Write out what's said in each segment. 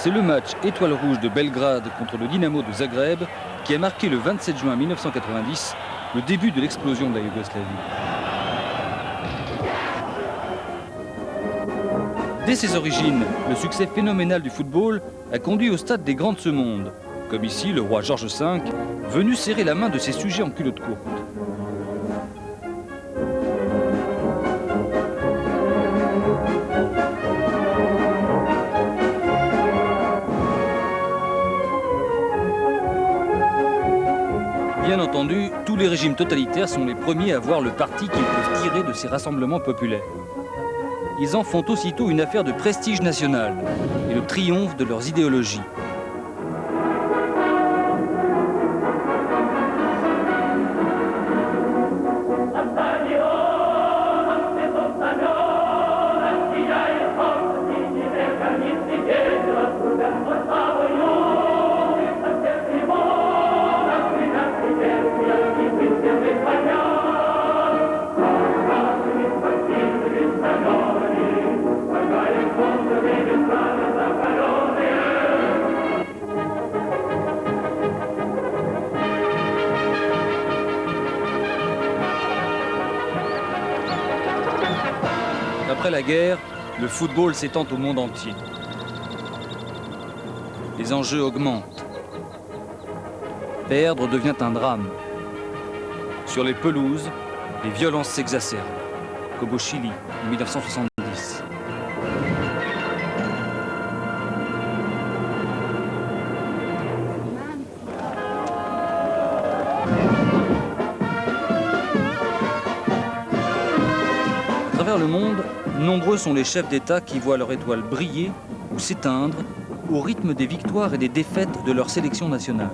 C'est le match Étoile Rouge de Belgrade contre le Dynamo de Zagreb qui a marqué le 27 juin 1990 le début de l'explosion de la Yougoslavie. Dès ses origines, le succès phénoménal du football a conduit au stade des grands de ce monde, comme ici le roi George V, venu serrer la main de ses sujets en culotte courte. Bien entendu, tous les régimes totalitaires sont les premiers à voir le parti qu'ils peuvent tirer de ces rassemblements populaires. Ils en font aussitôt une affaire de prestige national et le triomphe de leurs idéologies. Après la guerre, le football s'étend au monde entier. Les enjeux augmentent. Perdre devient un drame. Sur les pelouses, les violences s'exacerbent, comme au Chili en 1970. À travers le monde, nombreux sont les chefs d'État qui voient leur étoile briller ou s'éteindre au rythme des victoires et des défaites de leur sélection nationale.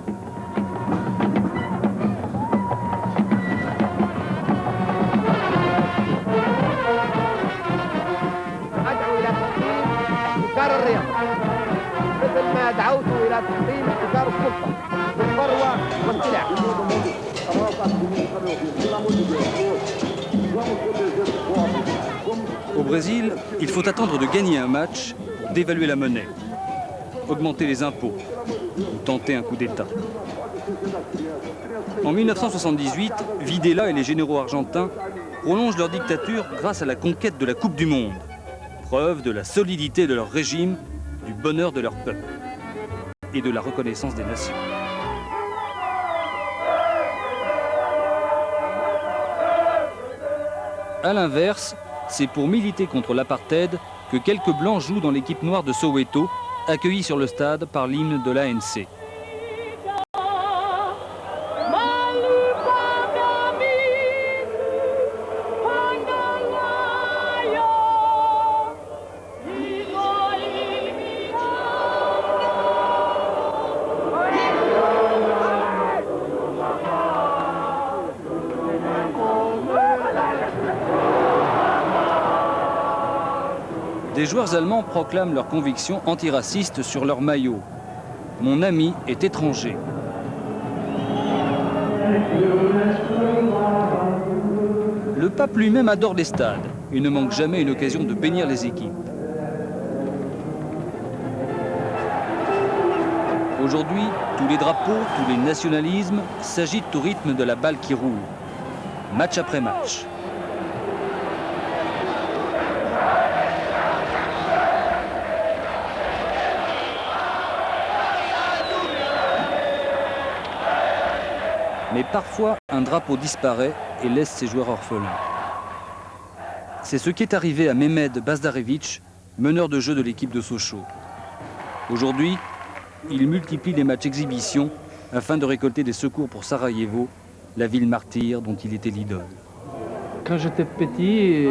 Au Brésil, il faut attendre de gagner un match pour dévaluer la monnaie, augmenter les impôts ou tenter un coup d'État. En 1978, Videla et les généraux argentins prolongent leur dictature grâce à la conquête de la Coupe du Monde, preuve de la solidité de leur régime, du bonheur de leur peuple et de la reconnaissance des nations. A l'inverse, c'est pour militer contre l'apartheid que quelques blancs jouent dans l'équipe noire de Soweto, accueillis sur le stade par l'hymne de l'ANC. Des joueurs allemands proclament leurs convictions antiracistes sur leur maillot. « Mon ami est étranger ». Le pape lui-même adore les stades et ne manque jamais une occasion de bénir les équipes. Aujourd'hui, tous les drapeaux, tous les nationalismes s'agitent au rythme de la balle qui roule, match après match. Mais parfois, un drapeau disparaît et laisse ses joueurs orphelins. C'est ce qui est arrivé à Mehmed Bazdarevic, meneur de jeu de l'équipe de Sochaux. Aujourd'hui, il multiplie les matchs exhibitions afin de récolter des secours pour Sarajevo, la ville martyre dont il était l'idole. Quand j'étais petit,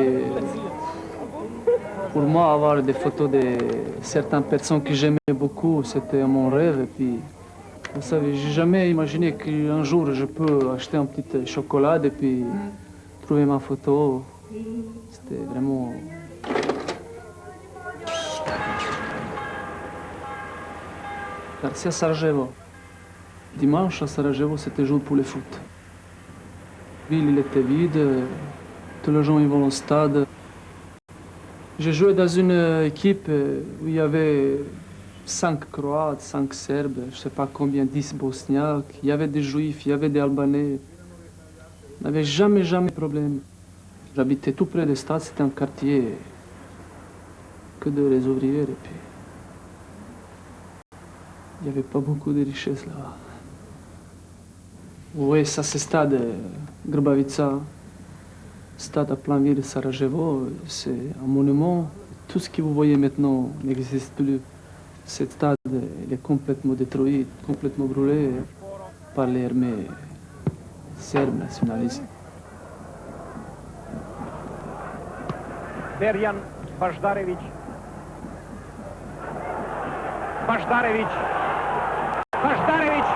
pour moi, avoir des photos de certaines personnes que j'aimais beaucoup, c'était mon rêve. Et puis, vous savez, j'ai jamais imaginé qu'un jour je peux acheter un petit chocolat et puis trouver ma photo. C'était vraiment... Merci à Sarajevo. Dimanche à Sarajevo, c'était jour pour le foot. La ville il était vide, tous les gens ils vont au stade. J'ai joué dans une équipe où il y avait 5 Croates, 5 Serbes, je ne sais pas combien, 10 Bosniaques. Il y avait des Juifs, il y avait des Albanais. On n'avait jamais de problème. J'habitais tout près des stades, c'était un quartier que de les ouvriers. Et puis, il n'y avait pas beaucoup de richesses là. Oui, ça c'est stade Grbavica, stade à plein ville de Sarajevo, c'est un monument. Tout ce que vous voyez maintenant n'existe plus. Ce stade il est complètement détruit, complètement brûlé par les armées serbes nationalistes. Derjan Baždarević. Baždarević. Baždarević.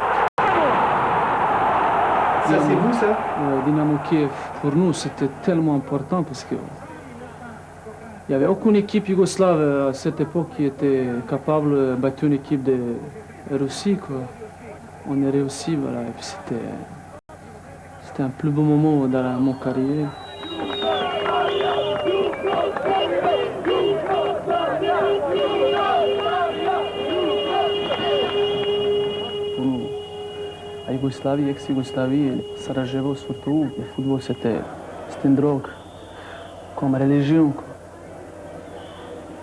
Ça, c'est vous, ça? Dynamo Kiev, pour nous, c'était tellement important parce que il n'y avait aucune équipe yougoslave à cette époque qui était capable de battre une équipe de Russie, quoi. On est réussi, voilà, et puis c'était un plus beau moment dans mon carrière. À Yougoslavie, ex-Yougoslavie, Sarajevo surtout, le football c'était une drogue, comme religion, quoi.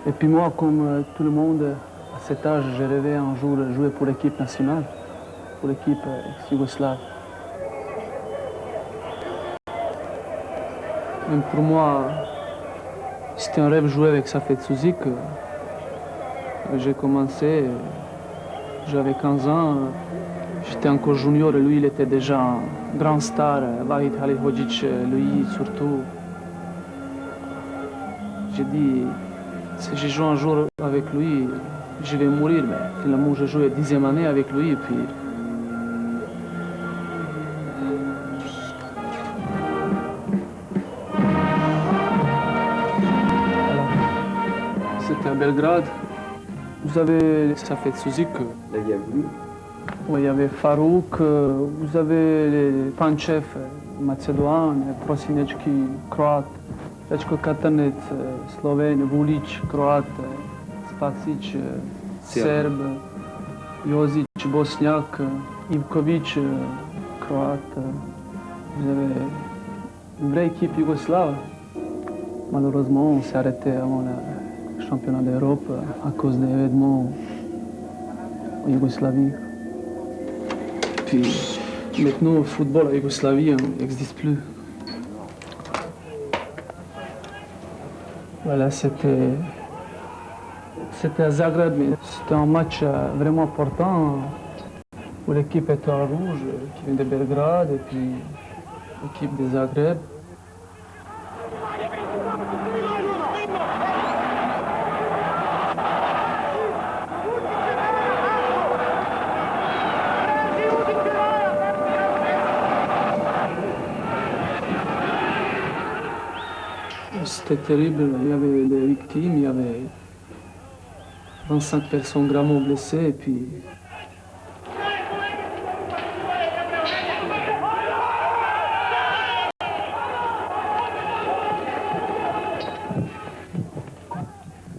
Et puis moi, comme tout le monde, à cet âge, j'ai rêvé un jour de jouer pour l'équipe nationale, pour l'équipe ex-Yougoslave. Même pour moi, c'était un rêve de jouer avec Safet Suzik. J'ai commencé, j'avais 15 ans, j'étais encore junior et lui, il était déjà un grand star, Vahid Halilhodžić, lui surtout. J'ai dit, si je joue un jour avec lui, je vais mourir, mais finalement j'ai joué 10e année avec lui et puis... C'était à Belgrade. Vous avez Safet Suzik. Oui, il y avait Farouk, vous avez les Panchev, Macédoine, Prosinečki, croate, Večko Katanec, Slovène, Vulić, croate, Spasić, serbe, Jozić, bosniaque, Ivković, croate. Vous avez une vraie équipe yougoslave. Malheureusement, on s'est arrêté avant le championnat d'Europe à cause des événements en Yougoslavie. Puis maintenant, le football en Yougoslavie n'existe plus. Voilà, c'était à Zagreb, mais c'était un match vraiment important où l'équipe était en rouge, qui vient de Belgrade, et puis l'équipe de Zagreb. C'était terrible, il y avait des victimes, il y avait 25 personnes gravement blessées et puis...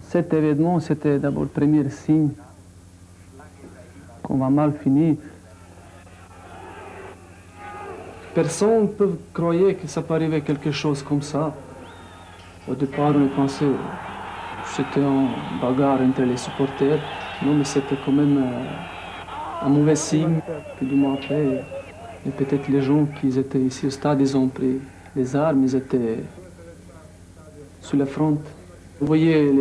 Cet événement, c'était d'abord le premier signe qu'on va mal finir. Personne ne peut croire que ça peut arriver quelque chose comme ça. Au départ, on pensait que c'était une bagarre entre les supporters. Non, mais c'était quand même un mauvais signe. Puis du mois après, et peut-être les gens qui étaient ici au stade, ils ont pris les armes, ils étaient sur la front. Vous voyez,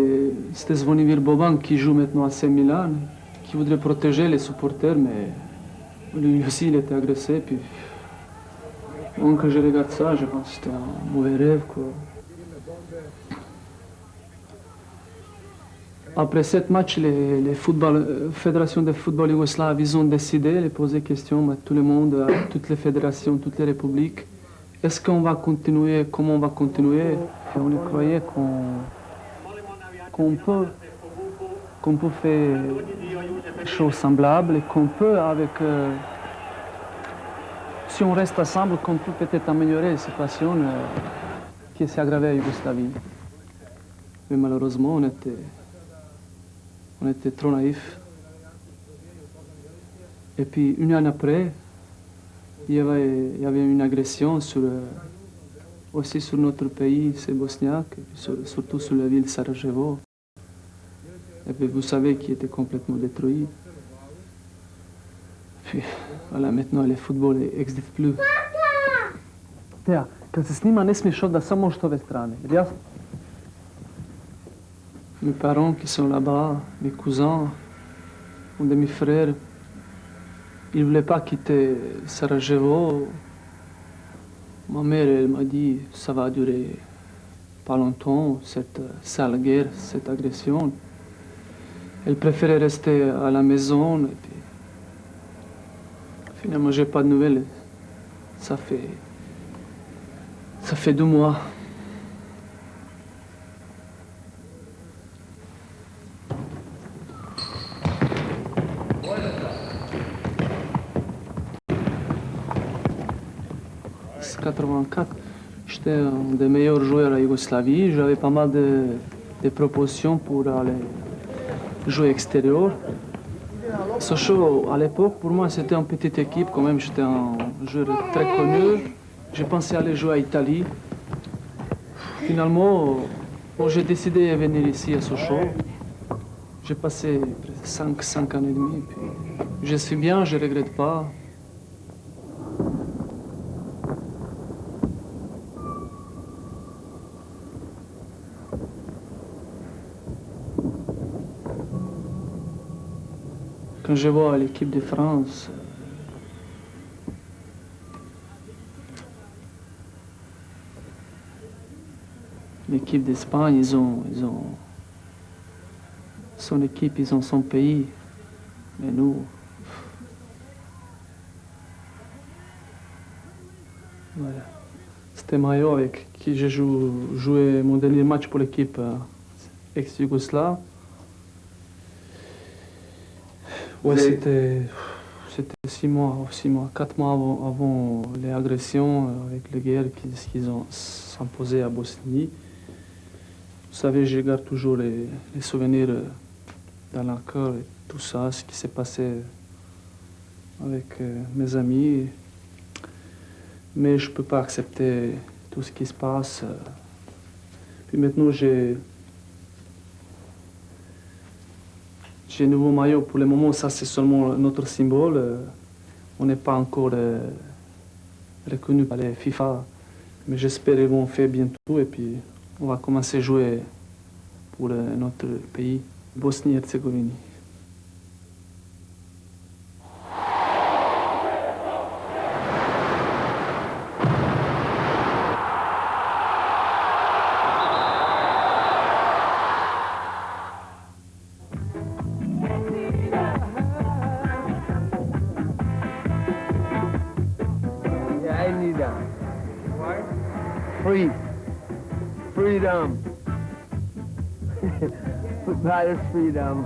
c'était Zvonimir Boban qui joue maintenant à AC Milan, qui voudrait protéger les supporters, mais lui aussi, il était agressé. Puis, quand je regarde ça, je pense que c'était un mauvais rêve, quoi. Après ce match, les fédérations de football yougoslave, ils ont décidé de poser question à tout le monde, à toutes les fédérations, toutes les républiques. Est-ce qu'on va continuer? Comment on va continuer? Et on croyait qu'on peut faire des choses semblables et qu'on peut, si on reste ensemble, qu'on peut peut-être améliorer la situation qui s'est aggravée en Yougoslavie. Mais malheureusement, on était trop naïfs. Et puis, une année après, il y avait une agression aussi sur notre pays, c'est bosniaque, et puis surtout sur la ville de Sarajevo. Et puis, vous savez, qui était complètement détruit. Puis, voilà, maintenant, le football n'existe plus. Teja, kad se snima, ne smiješ da samo možeš ove strane. Jasno? Mes parents qui sont là-bas, mes cousins, un de mes frères, ils ne voulaient pas quitter Sarajevo. Ma mère, elle m'a dit, ça va durer pas longtemps, cette sale guerre, cette agression. Elle préférait rester à la maison. Et puis, finalement, j'ai pas de nouvelles. Ça fait 2 mois. En 84, j'étais un des meilleurs joueurs à Yougoslavie. J'avais pas mal de propositions pour aller jouer extérieur. Sochaux, à l'époque, pour moi, c'était une petite équipe. Quand même, j'étais un joueur très connu. J'ai pensé aller jouer à Italie. Finalement, j'ai décidé de venir ici à Sochaux. J'ai passé 5 ans et demi. Puis je suis bien, je ne regrette pas. Quand je vois l'équipe de France, l'équipe d'Espagne, ils ont son équipe, ils ont son pays. Mais nous, voilà. C'était Mario avec qui j'ai joué mon dernier match pour l'équipe ex-yougoslave. Ouais, c'était 6 mois, 4 mois avant les agressions avec les guerres qu'ils ont s'imposées à Bosnie. Vous savez, je garde toujours les souvenirs dans le cœur et tout ça, ce qui s'est passé avec mes amis. Mais je ne peux pas accepter tout ce qui se passe. Puis maintenant, j'ai un nouveau maillot. Pour le moment, ça c'est seulement notre symbole. On n'est pas encore reconnu par les FIFA. Mais j'espère qu'ils vont faire bientôt et puis on va commencer à jouer pour notre pays, Bosnie-Herzégovine. Freedom. That is freedom.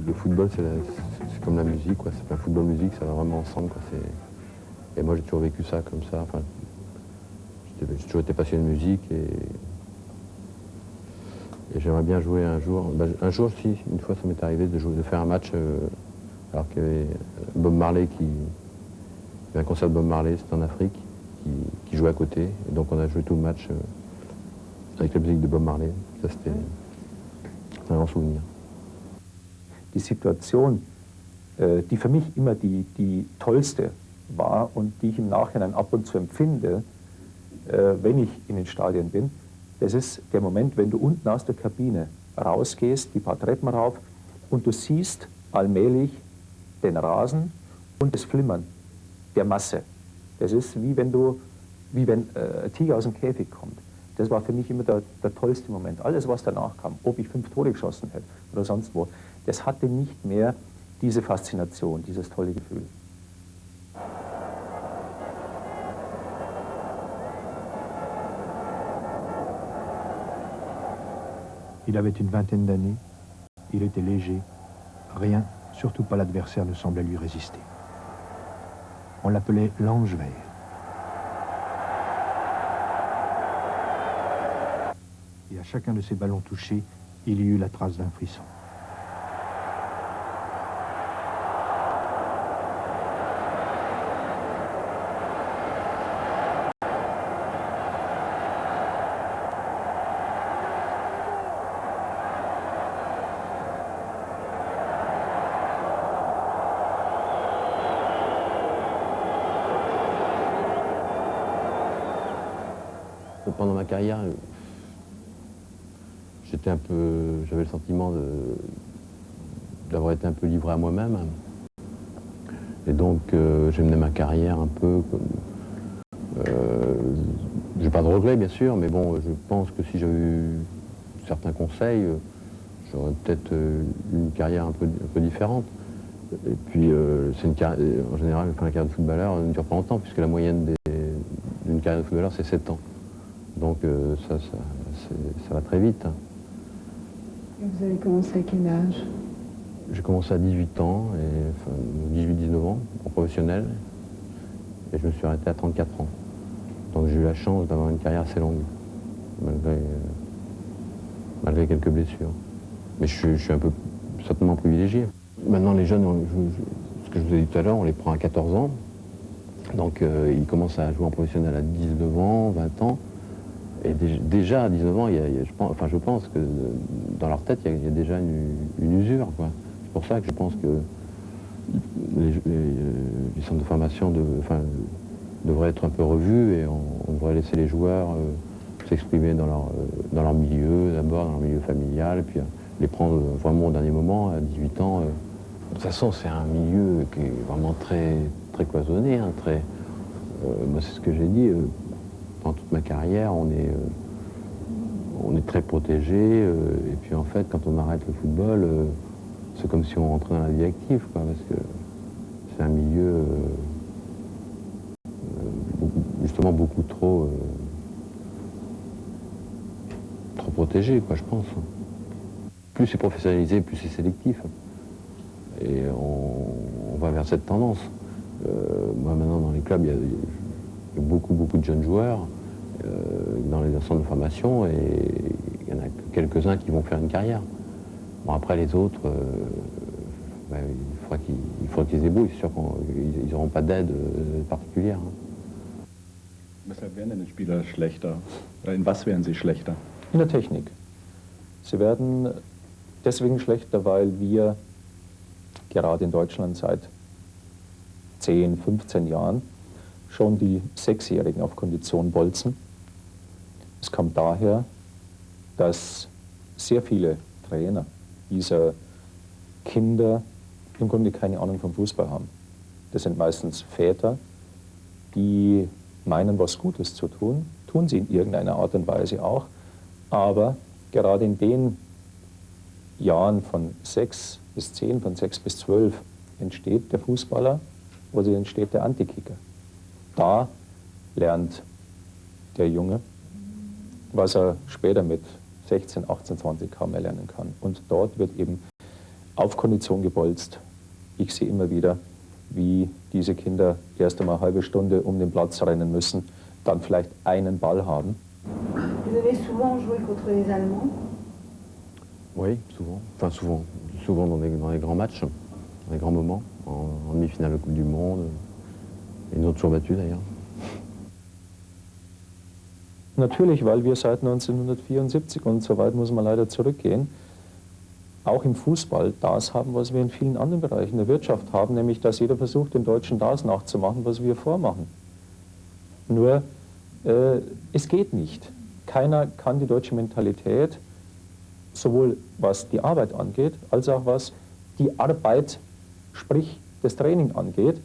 Le football, c'est comme la musique, quoi. C'est un football musique, ça va vraiment ensemble, quoi. Et moi, j'ai toujours vécu ça comme ça. Enfin, j'ai toujours été passionné de musique et j'aimerais bien jouer un jour. Un jour, si, une fois, ça m'est arrivé de faire un match alors qu'il y avait Bob Marley il y avait un concert de Bob Marley, c'était en Afrique, qui jouait à côté. Et donc, on a joué tout le match avec la musique de Bob Marley. Ça, c'était un grand souvenir. Die Situation, die für mich immer die tollste war und die ich im Nachhinein ab und zu empfinde, wenn ich in den Stadien bin, das ist der Moment, wenn du unten aus der Kabine rausgehst, die paar Treppen rauf und du siehst allmählich den Rasen und das Flimmern der Masse. Das ist wie wenn ein Tiger aus dem Käfig kommt. Das war für mich immer der tollste Moment. Alles, was danach kam, ob ich 5 Tore geschossen hätte oder sonst wo, das hatte nicht mehr diese Faszination, dieses tolle Gefühl. Il avait une vingtaine d'années, il était léger, rien, surtout pas l'adversaire, ne semblait lui résister. On l'appelait l'ange vert. Et à chacun de ces ballons touchés, il y eut la trace d'un frisson. Pendant ma carrière, j'avais le sentiment d'avoir été un peu livré à moi-même. Et donc, j'ai mené ma carrière un peu comme... j'ai pas de regrets, bien sûr, mais bon, je pense que si j'avais eu certains conseils, j'aurais peut-être une carrière un peu différente. Et puis, en général, la carrière de footballeur ne dure pas longtemps, puisque la moyenne d'une carrière de footballeur, c'est 7 ans. Donc ça va très vite. Et vous avez commencé à quel âge? J'ai commencé à 18 ans, 18-19 ans, en professionnel, et je me suis arrêté à 34 ans. Donc j'ai eu la chance d'avoir une carrière assez longue, malgré quelques blessures. Mais je suis un peu certainement privilégié. Maintenant les jeunes, ce que je vous ai dit tout à l'heure, on les prend à 14 ans. Donc ils commencent à jouer en professionnel à 19 ans, 20 ans. Et déjà à 19 ans, je pense que dans leur tête, il y a déjà une usure, quoi. C'est pour ça que je pense que les centres de formation devraient être un peu revus et on devrait laisser les joueurs s'exprimer dans leur milieu, d'abord dans leur milieu familial, et puis les prendre vraiment au dernier moment, à 18 ans. De toute façon, c'est un milieu qui est vraiment très, très cloisonné, hein, moi, c'est ce que j'ai dit. Pendant toute ma carrière, on est très protégé, et puis en fait, quand on arrête le football, c'est comme si on rentrait dans la vie active, quoi, parce que c'est un milieu justement beaucoup trop protégé, quoi, je pense. Plus c'est professionnalisé, plus c'est sélectif. Et on va vers cette tendance. Moi, maintenant, dans les clubs, il y a beaucoup de jeunes joueurs dans les centres de formation, et il y en a que quelques-uns qui vont faire une carrière. Bon, après les autres, il faudra qu'ils se débrouillent. C'est sûr qu'ils n'auront pas d'aide particulière. Weshalb werden denn die Spieler schlechter? Oder in was werden sie schlechter? In der Technik. Sie werden deswegen schlechter, weil wir gerade in Deutschland seit 10, 15 Jahren schon die Sechsjährigen auf Kondition bolzen. Es kommt daher, dass sehr viele Trainer dieser Kinder im Grunde keine Ahnung vom Fußball haben. Das sind meistens Väter, die meinen, was Gutes zu tun, tun sie in irgendeiner Art und Weise auch, aber gerade in den Jahren von 6 bis 10, von 6 bis 12 entsteht der Fußballer oder entsteht der Antikicker. Da lernt der Junge, was er später mit 16, 18, 20 kaum mehr lernen kann. Und dort wird eben auf Kondition gebolzt. Ich sehe immer wieder, wie diese Kinder erst einmal eine halbe Stunde um den Platz rennen müssen, dann vielleicht einen Ball haben. Vous avez souvent joué contre les Allemands? Oui, souvent. Enfin, souvent dans les grands matchs, dans les grands moments, en demi-finale de Coupe du Monde. Ils nous ont toujours battus d'ailleurs. Natürlich, weil wir seit 1974, und so weit muss man leider zurückgehen, auch im Fußball das haben, was wir in vielen anderen Bereichen der Wirtschaft haben, nämlich dass jeder versucht, den Deutschen das nachzumachen, was wir vormachen. Nur, es geht nicht. Keiner kann die deutsche Mentalität, sowohl was die Arbeit angeht, als auch was die Arbeit, sprich das Training angeht,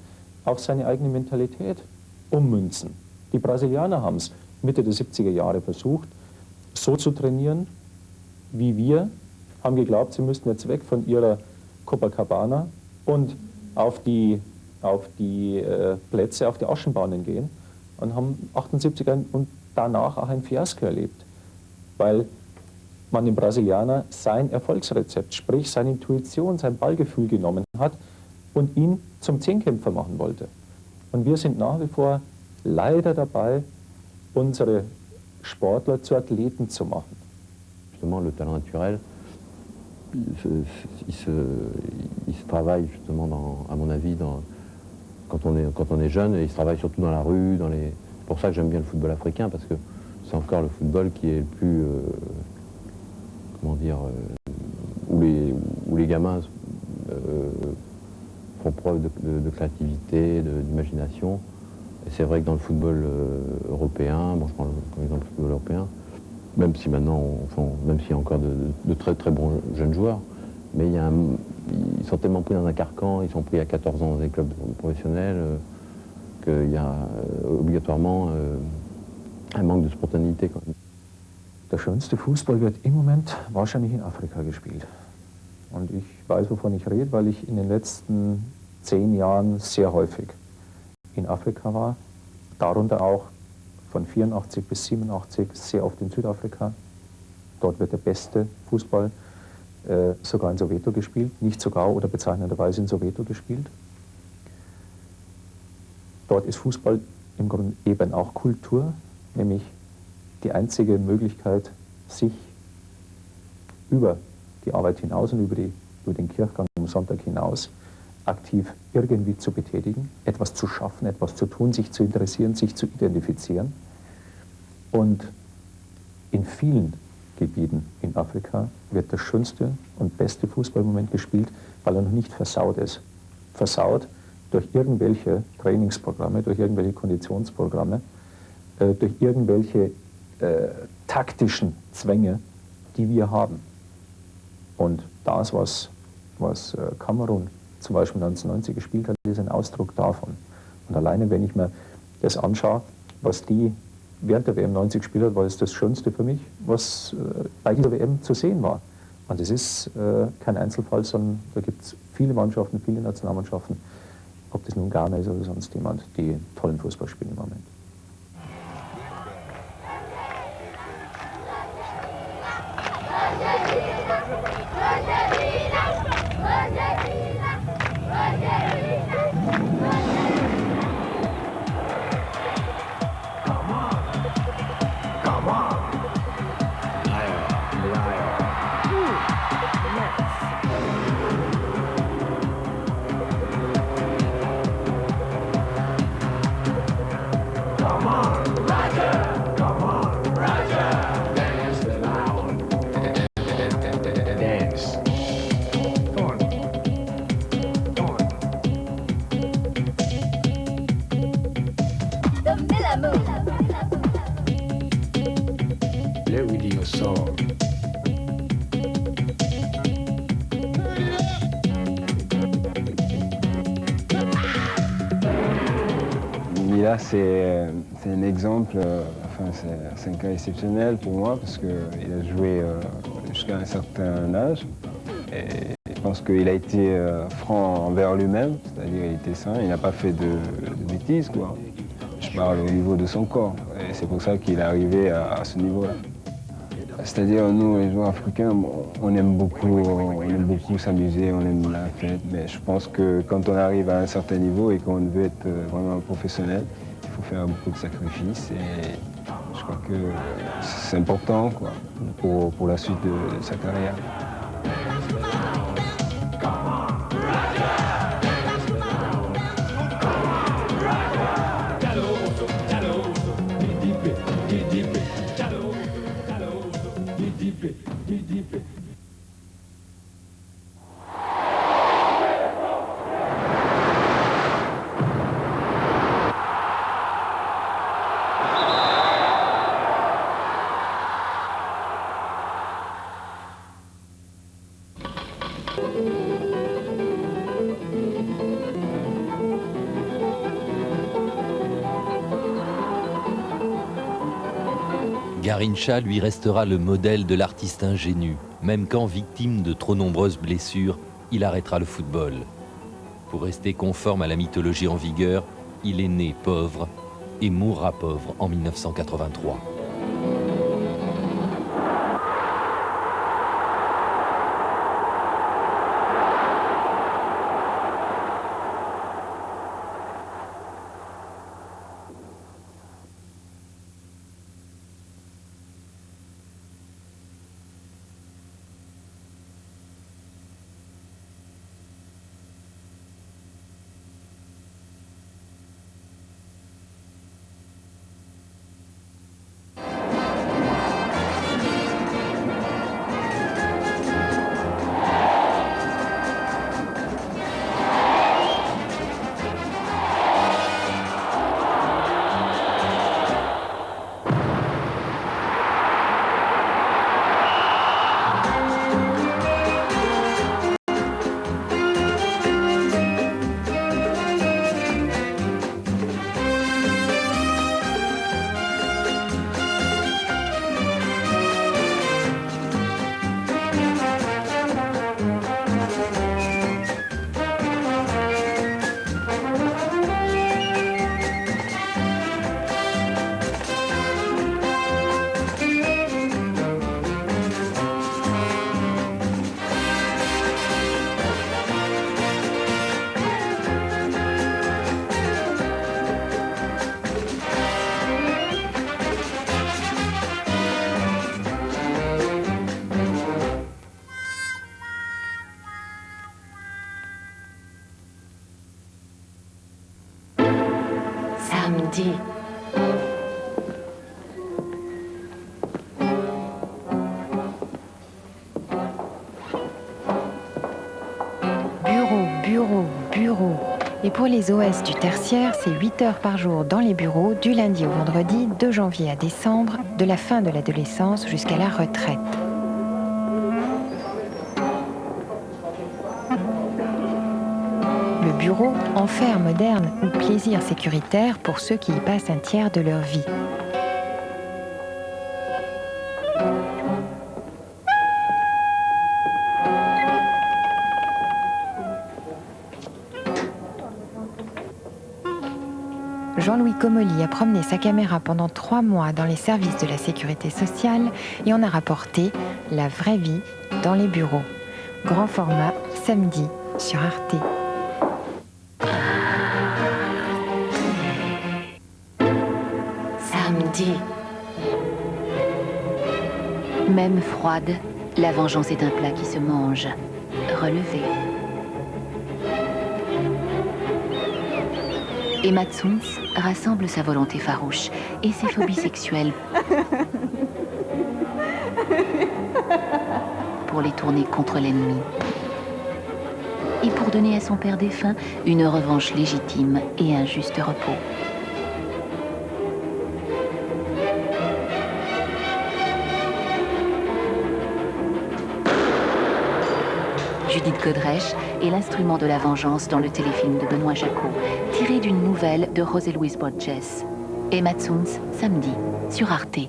auf seine eigene Mentalität ummünzen. Die Brasilianer haben es Mitte der 70er Jahre versucht, so zu trainieren wie wir, haben geglaubt, sie müssten jetzt weg von ihrer Copacabana und auf die Plätze, auf die Aschenbahnen gehen und haben 78er und danach auch ein Fiasko erlebt, weil man dem Brasilianer sein Erfolgsrezept, sprich seine Intuition, sein Ballgefühl genommen hat und ihn zum Zehnkämpfer machen wollte. Und wir sind nach wie vor leider dabei, unsere Sportler zu Athleten zu machen. Justement, le talent naturel, il se travaille justement, à mon avis, quand on est jeune, et il se travaille surtout dans la rue. C'est pour ça que j'aime bien le football africain, parce que c'est encore le football qui est le plus, comment dire, où les gamins font preuve de créativité, d'imagination. Et c'est vrai que dans le football européen, bon, je prends comme exemple le football européen, même si maintenant, même s'il y a encore de très très bons jeunes joueurs, mais ils sont tellement pris dans un carcan, ils sont pris à 14 ans dans des clubs professionnels, qu'il y a obligatoirement un manque de spontanéité. Der schönste Fußball wird im Moment wahrscheinlich in Afrika gespielt. Und ich weiß, wovon ich rede, weil ich in den letzten 10 Jahren sehr häufig in Afrika war, darunter auch von 84 bis 87 sehr oft in Südafrika. Dort wird der beste Fußball sogar in Soweto gespielt, nicht sogar oder bezeichnenderweise in Soweto gespielt. Dort ist Fußball im Grunde eben auch Kultur, nämlich die einzige Möglichkeit, sich über die Arbeit hinaus und über den Kirchgang am Sonntag hinaus aktiv irgendwie zu betätigen, etwas zu schaffen, etwas zu tun, sich zu interessieren, sich zu identifizieren. Und in vielen Gebieten in Afrika wird der schönste und beste Fußball im Moment gespielt, weil er noch nicht versaut ist. Versaut durch irgendwelche Trainingsprogramme, durch irgendwelche Konditionsprogramme, durch irgendwelche taktischen Zwänge, die wir haben. Und das, was Kamerun zum Beispiel 1990 gespielt hat, ist ein Ausdruck davon. Und alleine, wenn ich mir das anschaue, was die während der WM 90 gespielt hat, war es das Schönste für mich, was bei dieser WM zu sehen war. Und es ist kein Einzelfall, sondern da gibt es viele Mannschaften, viele Nationalmannschaften, ob das nun Ghana ist oder sonst jemand, die tollen Fußball spielen im Moment. Mila, c'est un exemple, enfin, c'est un cas exceptionnel pour moi parce qu'il a joué jusqu'à un certain âge et je pense qu'il a été franc envers lui-même, c'est-à-dire qu'il était sain, il n'a pas fait de bêtises, quoi. Je parle au niveau de son corps et c'est pour ça qu'il est arrivé à ce niveau-là. C'est-à-dire, nous, les joueurs africains, on aime beaucoup s'amuser, on aime la fête, mais je pense que quand on arrive à un certain niveau et qu'on veut être vraiment professionnel, il faut faire beaucoup de sacrifices et je crois que c'est important, quoi, pour la suite de sa carrière. Garrincha lui restera le modèle de l'artiste ingénu. Même quand, victime de trop nombreuses blessures, il arrêtera le football. Pour rester conforme à la mythologie en vigueur, il est né pauvre et mourra pauvre en 1983. Samedi. Bureau. Et pour les OS du tertiaire, c'est 8 heures par jour dans les bureaux, du lundi au vendredi, de janvier à décembre, de la fin de l'adolescence jusqu'à la retraite. Le bureau, enfer moderne ou plaisir sécuritaire pour ceux qui y passent un tiers de leur vie. Jean-Louis Comolli a promené sa caméra pendant 3 mois dans les services de la sécurité sociale et en a rapporté la vraie vie dans les bureaux. Grand format, samedi, sur Arte. Samedi. Même froide, la vengeance est un plat qui se mange. Relevé. Emma Tsuns rassemble sa volonté farouche et ses phobies sexuelles pour les tourner contre l'ennemi. Et pour donner à son père défunt une revanche légitime et un juste repos. Judith Godrèche est l'instrument de la vengeance dans le téléfilm de Benoît Jacot, tiré d'une nouvelle de José Luis Borges. Emma Tsuns, samedi, sur Arte.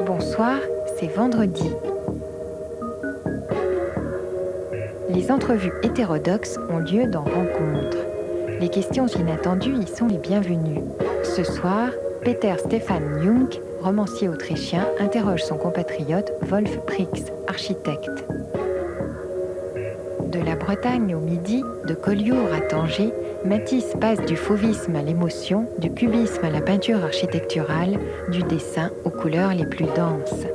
Bonsoir, c'est vendredi. Les entrevues hétérodoxes ont lieu dans Rencontres. Les questions inattendues y sont les bienvenues. Ce soir, Peter Stefan Jung, romancier autrichien, interroge son compatriote Wolf Prix, architecte. De la Bretagne au Midi, de Collioure à Tanger, Matisse passe du fauvisme à l'émotion, du cubisme à la peinture architecturale, du dessin aux couleurs les plus denses.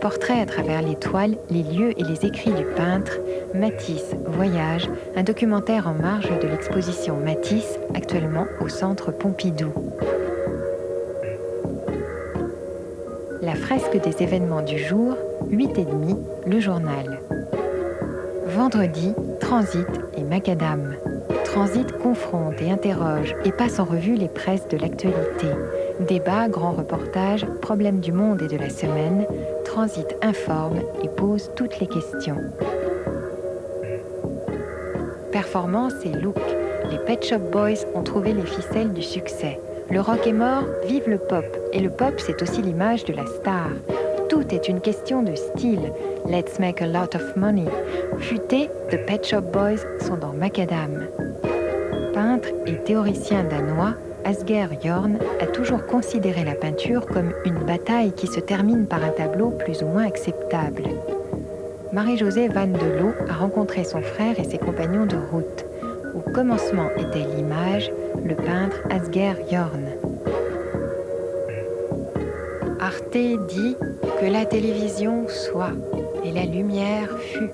Portrait à travers les toiles, les lieux et les écrits du peintre, Matisse Voyage, un documentaire en marge de l'exposition Matisse, actuellement au Centre Pompidou. La fresque des événements du jour, 8h30, le journal. Vendredi, Transit et Macadam. Transit confronte et interroge et passe en revue les presses de l'actualité. Débats, grands reportages, problèmes du monde et de la semaine, Transit informe et pose toutes les questions. Performance et look, les Pet Shop Boys ont trouvé les ficelles du succès. Le rock est mort, vive le pop. Et le pop, c'est aussi l'image de la star. Tout est une question de style. Let's make a lot of money. Futé, The Pet Shop Boys sont dans Macadam. Peintre et théoricien danois, Asger Jorn a toujours considéré la peinture comme une bataille qui se termine par un tableau plus ou moins acceptable. Marie-Josée Van de Loo a rencontré son frère et ses compagnons de route. Au commencement était l'image, le peintre Asger Jorn. Arte dit que la télévision soit et la lumière fut.